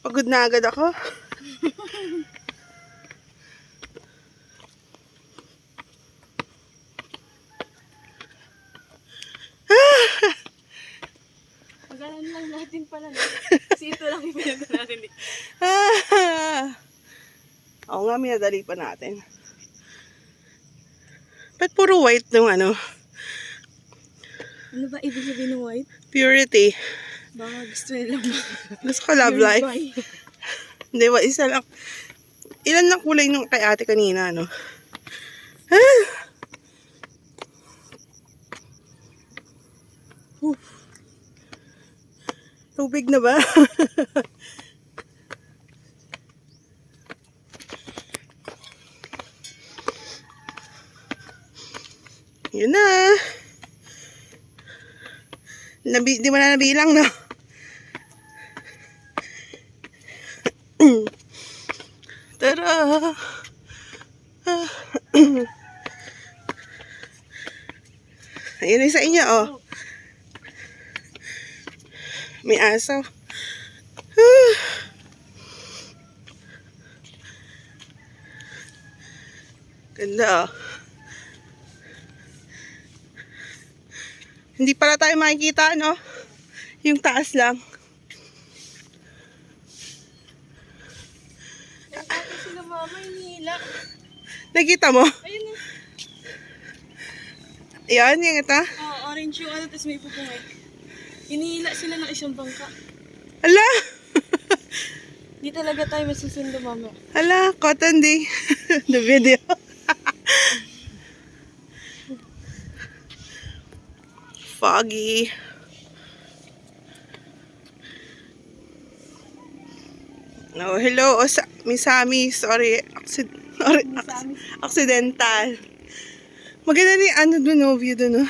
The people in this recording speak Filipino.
Pagod na agad ako. Magalan lang natin pala. No? Kasi ito lang yung pinag natin. Oo nga, minadali pa natin. Ba't puro white nung ano? Ano ba ibig sabihin ng white? Purity. Baka gusto nilang Gusto ko love life. Hindi, isa lang. Ilan lang kulay nung kay ate kanina, no? Tubig na ba? Yun na. Di mo na nabilang, no? Tara. Ayun yung sa inyo, oh. May aso. Ganda, oh. Hindi pala tayo makikita, no? Yung taas lang. Ate sila mama, inihila. Nakita mo? Ayun na. Yan, yung ito. Oh, orange yung ano, tapos may pupungay. Inihila sila ng isang bangka. Ala! Di talaga tayo masusundo mama. Ala, cotton day. The video. Foggy. Oh, hello, Miss Sammy. Sorry, accidental. Maganda rin ano dun, oh, view dun, oh.